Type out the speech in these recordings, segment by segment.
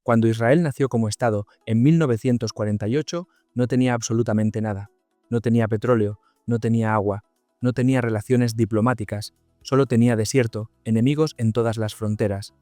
Cuando Israel nació como Estado en 1948, no tenía absolutamente nada. No tenía petróleo, no tenía agua, no tenía relaciones diplomáticas, solo tenía desierto, enemigos en todas las fronteras.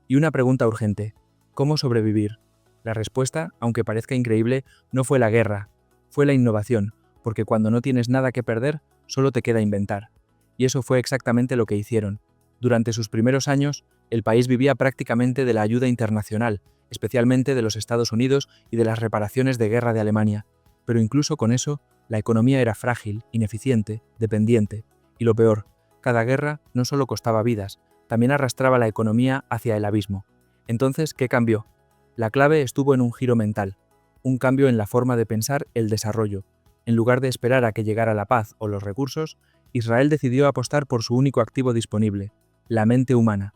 Y una pregunta urgente: ¿cómo sobrevivir? La respuesta, aunque parezca increíble, no fue la guerra, fue la innovación, porque cuando no tienes nada que perder, solo te queda inventar. Y eso fue exactamente lo que hicieron. Durante sus primeros años, el país vivía prácticamente de la ayuda internacional, especialmente de los Estados Unidos y de las reparaciones de guerra de Alemania. Pero incluso con eso, la economía era frágil, ineficiente, dependiente. Y lo peor, cada guerra no solo costaba vidas, también arrastraba la economía hacia el abismo. Entonces, ¿qué cambió? La clave estuvo en un giro mental, un cambio en la forma de pensar el desarrollo. En lugar de esperar a que llegara la paz o los recursos, Israel decidió apostar por su único activo disponible, la mente humana.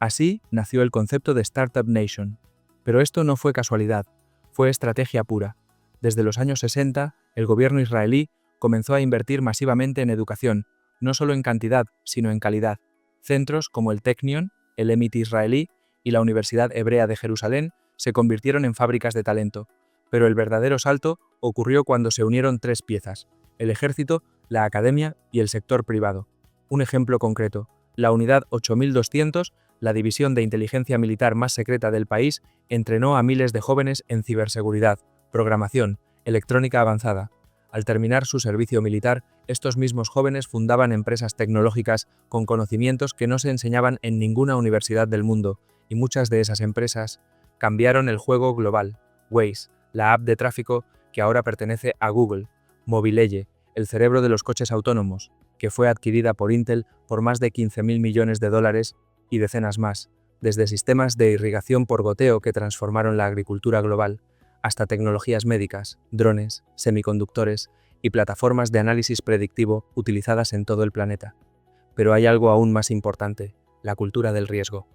Así nació el concepto de Startup Nation. Pero esto no fue casualidad, fue estrategia pura. Desde los años 60, el gobierno israelí comenzó a invertir masivamente en educación, no solo en cantidad, sino en calidad. Centros como el Technion, el EMIT israelí y la Universidad Hebrea de Jerusalén se convirtieron en fábricas de talento. Pero el verdadero salto ocurrió cuando se unieron tres piezas: el ejército, la academia y el sector privado. Un ejemplo concreto: la Unidad 8200, la división de inteligencia militar más secreta del país, entrenó a miles de jóvenes en ciberseguridad, programación, electrónica avanzada. Al terminar su servicio militar, estos mismos jóvenes fundaban empresas tecnológicas con conocimientos que no se enseñaban en ninguna universidad del mundo, y muchas de esas empresas cambiaron el juego global. Waze, la app de tráfico que ahora pertenece a Google; Mobileye, el cerebro de los coches autónomos, que fue adquirida por Intel por más de 15.000 millones de dólares, y decenas más, desde sistemas de irrigación por goteo que transformaron la agricultura global, hasta tecnologías médicas, drones, semiconductores y plataformas de análisis predictivo utilizadas en todo el planeta. Pero hay algo aún más importante: la cultura del riesgo.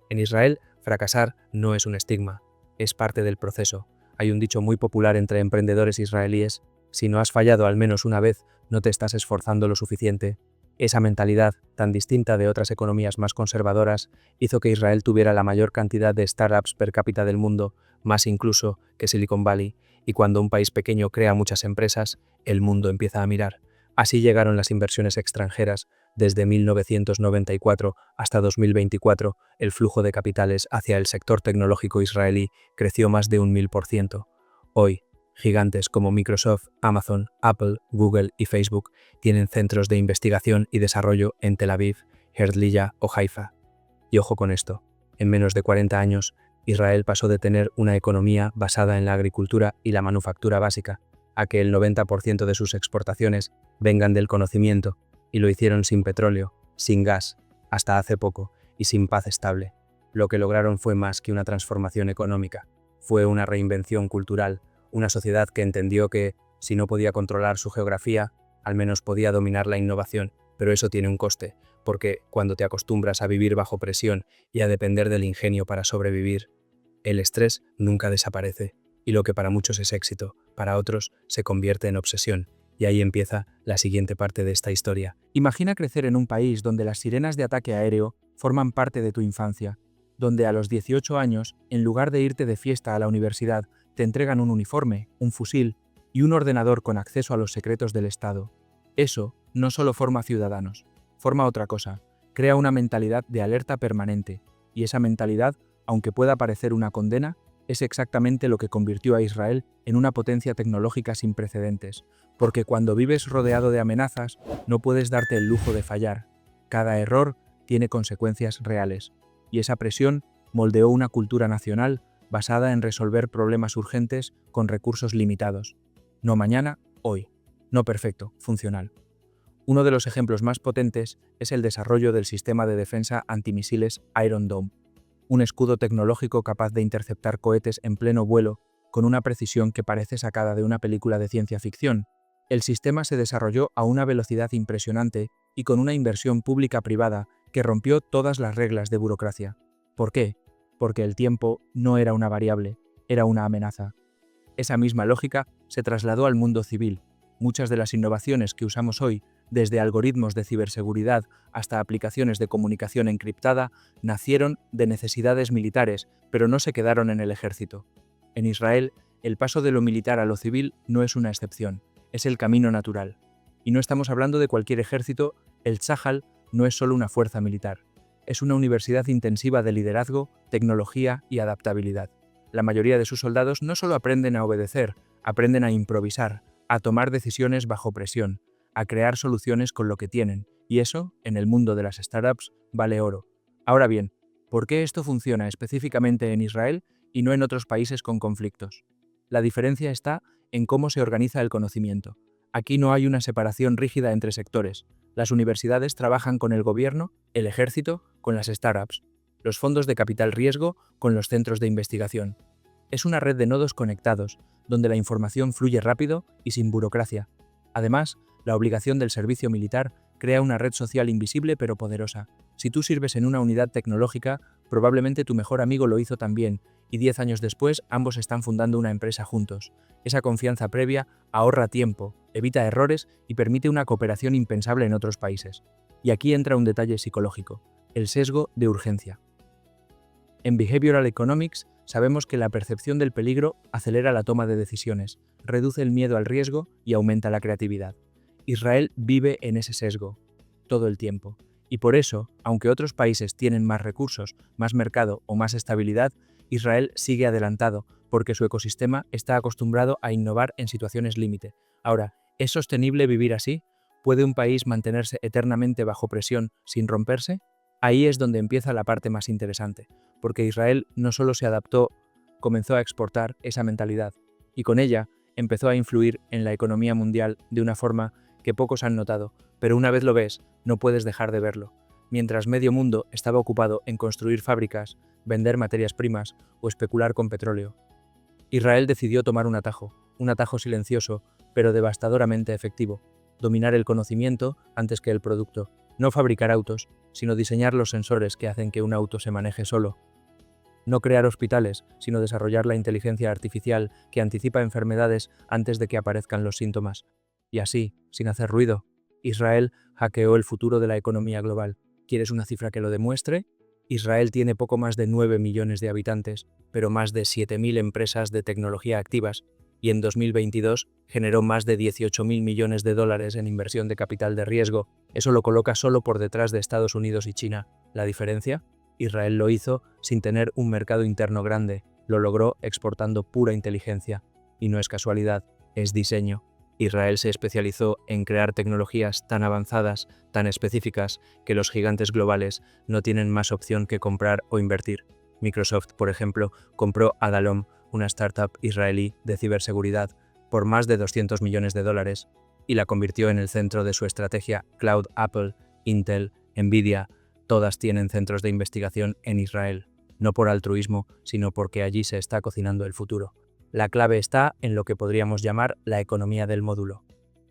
En Israel, fracasar no es un estigma, es parte del proceso. Hay un dicho muy popular entre emprendedores israelíes: si no has fallado al menos una vez, no te estás esforzando lo suficiente. Esa mentalidad, tan distinta de otras economías más conservadoras, hizo que Israel tuviera la mayor cantidad de startups per cápita del mundo, más incluso que Silicon Valley, y cuando un país pequeño crea muchas empresas, el mundo empieza a mirar. Así llegaron las inversiones extranjeras. Desde 1994 hasta 2024, el flujo de capitales hacia el sector tecnológico israelí creció más de un 1000%. Hoy, gigantes como Microsoft, Amazon, Apple, Google y Facebook tienen centros de investigación y desarrollo en Tel Aviv, Herzliya o Haifa. Y ojo con esto: en menos de 40 años, Israel pasó de tener una economía basada en la agricultura y la manufactura básica a que el 90% de sus exportaciones vengan del conocimiento, y lo hicieron sin petróleo, sin gas, hasta hace poco, y sin paz estable. Lo que lograron fue más que una transformación económica, fue una reinvención cultural, una sociedad que entendió que, si no podía controlar su geografía, al menos podía dominar la innovación. Pero eso tiene un coste, porque cuando te acostumbras a vivir bajo presión y a depender del ingenio para sobrevivir, el estrés nunca desaparece, y lo que para muchos es éxito, para otros se convierte en obsesión. Y ahí empieza la siguiente parte de esta historia. Imagina crecer en un país donde las sirenas de ataque aéreo forman parte de tu infancia, donde a los 18 años, en lugar de irte de fiesta a la universidad, te entregan un uniforme, un fusil y un ordenador con acceso a los secretos del Estado. Eso no solo forma ciudadanos, forma otra cosa: crea una mentalidad de alerta permanente, y esa mentalidad, aunque pueda parecer una condena, es exactamente lo que convirtió a Israel en una potencia tecnológica sin precedentes, porque cuando vives rodeado de amenazas, no puedes darte el lujo de fallar. Cada error tiene consecuencias reales, y esa presión moldeó una cultura nacional basada en resolver problemas urgentes con recursos limitados. No mañana, hoy. No perfecto, funcional. Uno de los ejemplos más potentes es el desarrollo del sistema de defensa antimisiles Iron Dome, un escudo tecnológico capaz de interceptar cohetes en pleno vuelo con una precisión que parece sacada de una película de ciencia ficción. El sistema se desarrolló a una velocidad impresionante y con una inversión pública-privada que rompió todas las reglas de burocracia. ¿Por qué? Porque el tiempo no era una variable, era una amenaza. Esa misma lógica se trasladó al mundo civil. Muchas de las innovaciones que usamos hoy desde algoritmos de ciberseguridad hasta aplicaciones de comunicación encriptada, nacieron de necesidades militares, pero no se quedaron en el ejército. En Israel, el paso de lo militar a lo civil no es una excepción, es el camino natural. Y no estamos hablando de cualquier ejército, el Tzahal no es solo una fuerza militar, es una universidad intensiva de liderazgo, tecnología y adaptabilidad. La mayoría de sus soldados no solo aprenden a obedecer, aprenden a improvisar, a tomar decisiones bajo presión, a crear soluciones con lo que tienen, y eso, en el mundo de las startups, vale oro. Ahora bien, ¿por qué esto funciona específicamente en Israel y no en otros países con conflictos? La diferencia está en cómo se organiza el conocimiento. Aquí no hay una separación rígida entre sectores. Las universidades trabajan con el gobierno, el ejército, con las startups, los fondos de capital riesgo con los centros de investigación. Es una red de nodos conectados, donde la información fluye rápido y sin burocracia. Además, la obligación del servicio militar crea una red social invisible pero poderosa. Si tú sirves en una unidad tecnológica, probablemente tu mejor amigo lo hizo también, y 10 años después ambos están fundando una empresa juntos. Esa confianza previa ahorra tiempo, evita errores y permite una cooperación impensable en otros países. Y aquí entra un detalle psicológico, el sesgo de urgencia. En Behavioral Economics sabemos que la percepción del peligro acelera la toma de decisiones, reduce el miedo al riesgo y aumenta la creatividad. Israel vive en ese sesgo todo el tiempo. Y por eso, aunque otros países tienen más recursos, más mercado o más estabilidad, Israel sigue adelantado porque su ecosistema está acostumbrado a innovar en situaciones límite. Ahora, ¿es sostenible vivir así? ¿Puede un país mantenerse eternamente bajo presión sin romperse? Ahí es donde empieza la parte más interesante, porque Israel no solo se adaptó, comenzó a exportar esa mentalidad, y con ella empezó a influir en la economía mundial de una forma que pocos han notado, pero una vez lo ves, no puedes dejar de verlo. Mientras medio mundo estaba ocupado en construir fábricas, vender materias primas o especular con petróleo, Israel decidió tomar un atajo silencioso, pero devastadoramente efectivo, dominar el conocimiento antes que el producto, no fabricar autos, sino diseñar los sensores que hacen que un auto se maneje solo, no crear hospitales, sino desarrollar la inteligencia artificial que anticipa enfermedades antes de que aparezcan los síntomas. Y así, sin hacer ruido, Israel hackeó el futuro de la economía global. ¿Quieres una cifra que lo demuestre? Israel tiene poco más de 9 millones de habitantes, pero más de 7.000 empresas de tecnología activas, y en 2022 generó más de 18.000 millones de dólares en inversión de capital de riesgo. Eso lo coloca solo por detrás de Estados Unidos y China. ¿La diferencia? Israel lo hizo sin tener un mercado interno grande, lo logró exportando pura inteligencia. Y no es casualidad, es diseño. Israel se especializó en crear tecnologías tan avanzadas, tan específicas, que los gigantes globales no tienen más opción que comprar o invertir. Microsoft, por ejemplo, compró Adalom, una startup israelí de ciberseguridad, por más de 200 millones de dólares, y la convirtió en el centro de su estrategia cloud. Apple, Intel, Nvidia, todas tienen centros de investigación en Israel, no por altruismo, sino porque allí se está cocinando el futuro. La clave está en lo que podríamos llamar la economía del módulo.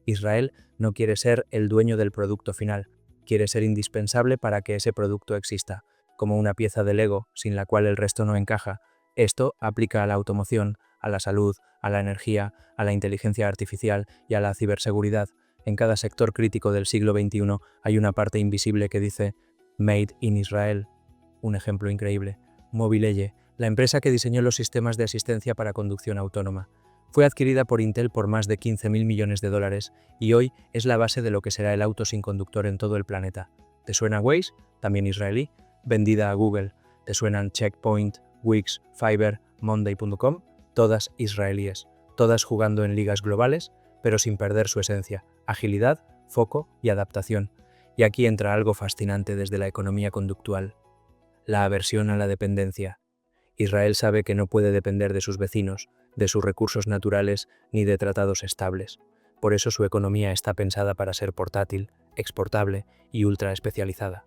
Israel no quiere ser el dueño del producto final, quiere ser indispensable para que ese producto exista, como una pieza de Lego sin la cual el resto no encaja. Esto aplica a la automoción, a la salud, a la energía, a la inteligencia artificial y a la ciberseguridad. En cada sector crítico del siglo XXI hay una parte invisible que dice Made in Israel. Un ejemplo increíble. Mobileye, la empresa que diseñó los sistemas de asistencia para conducción autónoma, fue adquirida por Intel por más de 15.000 millones de dólares y hoy es la base de lo que será el auto sin conductor en todo el planeta. ¿Te suena Waze? También israelí, vendida a Google. ¿Te suenan Checkpoint, Wix, Fiverr, Monday.com? Todas israelíes, todas jugando en ligas globales, pero sin perder su esencia, agilidad, foco y adaptación. Y aquí entra algo fascinante desde la economía conductual: la aversión a la dependencia. Israel sabe que no puede depender de sus vecinos, de sus recursos naturales ni de tratados estables. Por eso su economía está pensada para ser portátil, exportable y ultra especializada.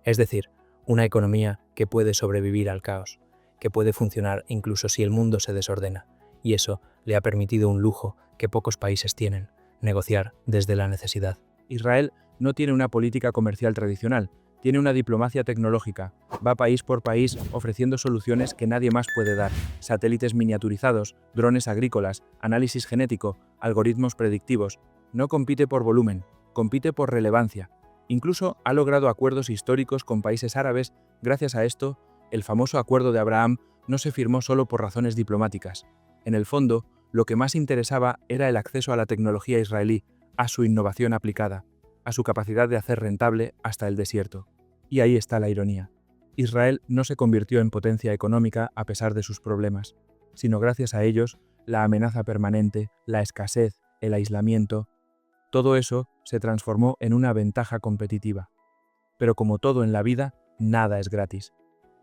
Es decir, una economía que puede sobrevivir al caos, que puede funcionar incluso si el mundo se desordena. Y eso le ha permitido un lujo que pocos países tienen: negociar desde la necesidad. Israel no tiene una política comercial tradicional, tiene una diplomacia tecnológica. Va país por país ofreciendo soluciones que nadie más puede dar: satélites miniaturizados, drones agrícolas, análisis genético, algoritmos predictivos. No compite por volumen, compite por relevancia. Incluso ha logrado acuerdos históricos con países árabes. Gracias a esto, el famoso Acuerdo de Abraham no se firmó solo por razones diplomáticas. En el fondo, lo que más interesaba era el acceso a la tecnología israelí, a su innovación aplicada, a su capacidad de hacer rentable hasta el desierto. Y ahí está la ironía. Israel no se convirtió en potencia económica a pesar de sus problemas, sino gracias a ellos, la amenaza permanente, la escasez, el aislamiento, todo eso se transformó en una ventaja competitiva. Pero como todo en la vida, nada es gratis,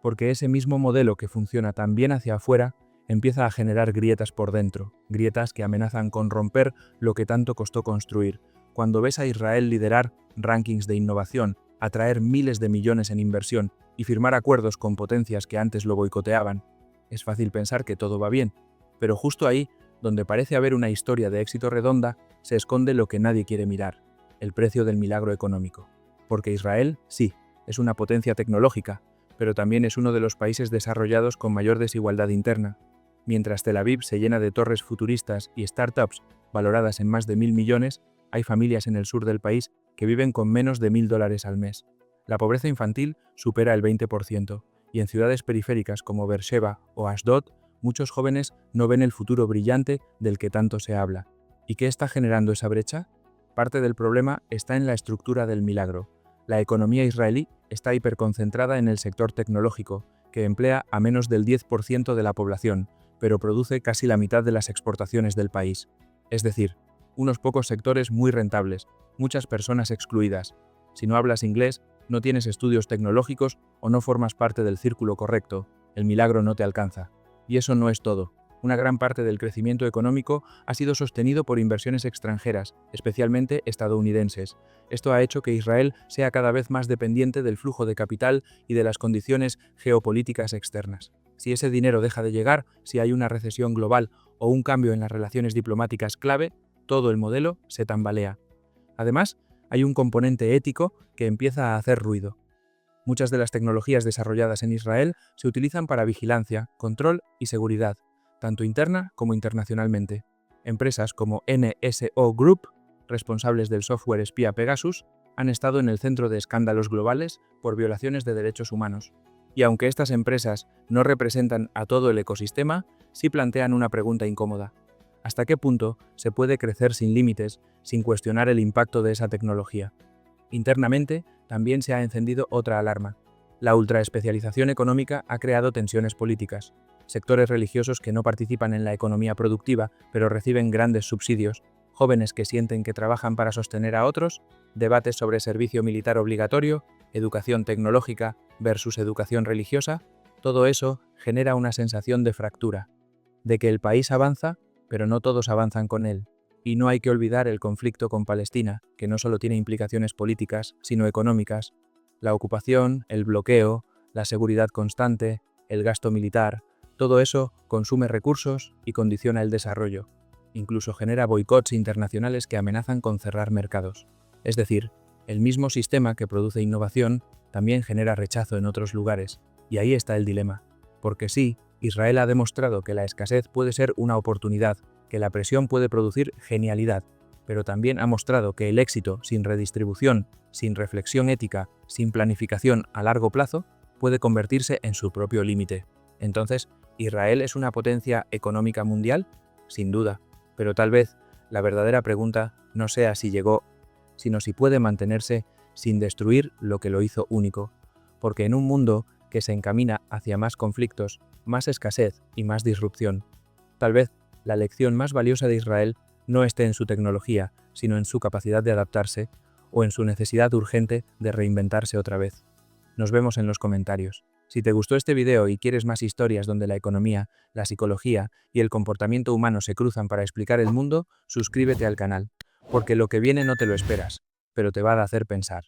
porque ese mismo modelo que funciona tan bien hacia afuera empieza a generar grietas por dentro, grietas que amenazan con romper lo que tanto costó construir. Cuando ves a Israel liderar rankings de innovación, atraer miles de millones en inversión y firmar acuerdos con potencias que antes lo boicoteaban, es fácil pensar que todo va bien, pero justo ahí, donde parece haber una historia de éxito redonda, se esconde lo que nadie quiere mirar, el precio del milagro económico. Porque Israel, sí, es una potencia tecnológica, pero también es uno de los países desarrollados con mayor desigualdad interna. Mientras Tel Aviv se llena de torres futuristas y startups valoradas en más de 1.000 millones, hay familias en el sur del país que viven con menos de $1.000 al mes. La pobreza infantil supera el 20%, y en ciudades periféricas como Beersheba o Ashdod, muchos jóvenes no ven el futuro brillante del que tanto se habla. ¿Y qué está generando esa brecha? Parte del problema está en la estructura del milagro. La economía israelí está hiperconcentrada en el sector tecnológico, que emplea a menos del 10% de la población, pero produce casi la mitad de las exportaciones del país. Es decir, unos pocos sectores muy rentables, muchas personas excluidas. Si no hablas inglés, no tienes estudios tecnológicos o no formas parte del círculo correcto, el milagro no te alcanza. Y eso no es todo. Una gran parte del crecimiento económico ha sido sostenido por inversiones extranjeras, especialmente estadounidenses. Esto ha hecho que Israel sea cada vez más dependiente del flujo de capital y de las condiciones geopolíticas externas. Si ese dinero deja de llegar, si hay una recesión global o un cambio en las relaciones diplomáticas clave, todo el modelo se tambalea. Además, hay un componente ético que empieza a hacer ruido. Muchas de las tecnologías desarrolladas en Israel se utilizan para vigilancia, control y seguridad, tanto interna como internacionalmente. Empresas como NSO Group, responsables del software espía Pegasus, han estado en el centro de escándalos globales por violaciones de derechos humanos. Y aunque estas empresas no representan a todo el ecosistema, sí plantean una pregunta incómoda. ¿Hasta qué punto se puede crecer sin límites, sin cuestionar el impacto de esa tecnología? Internamente, también se ha encendido otra alarma. La ultraespecialización económica ha creado tensiones políticas. Sectores religiosos que no participan en la economía productiva, pero reciben grandes subsidios, jóvenes que sienten que trabajan para sostener a otros, debates sobre servicio militar obligatorio, educación tecnológica versus educación religiosa, todo eso genera una sensación de fractura, de que el país avanza, pero no todos avanzan con él. Y no hay que olvidar el conflicto con Palestina, que no solo tiene implicaciones políticas, sino económicas. La ocupación, el bloqueo, la seguridad constante, el gasto militar, todo eso consume recursos y condiciona el desarrollo. Incluso genera boicots internacionales que amenazan con cerrar mercados. Es decir, el mismo sistema que produce innovación también genera rechazo en otros lugares. Y ahí está el dilema. Porque sí, Israel ha demostrado que la escasez puede ser una oportunidad, que la presión puede producir genialidad, pero también ha mostrado que el éxito sin redistribución, sin reflexión ética, sin planificación a largo plazo, puede convertirse en su propio límite. Entonces, ¿Israel es una potencia económica mundial? Sin duda, pero tal vez la verdadera pregunta no sea si llegó, sino si puede mantenerse sin destruir lo que lo hizo único. Porque en un mundo que se encamina hacia más conflictos, más escasez y más disrupción, tal vez la lección más valiosa de Israel no esté en su tecnología, sino en su capacidad de adaptarse o en su necesidad urgente de reinventarse otra vez. Nos vemos en los comentarios. Si te gustó este video y quieres más historias donde la economía, la psicología y el comportamiento humano se cruzan para explicar el mundo, suscríbete al canal, porque lo que viene no te lo esperas, pero te va a hacer pensar.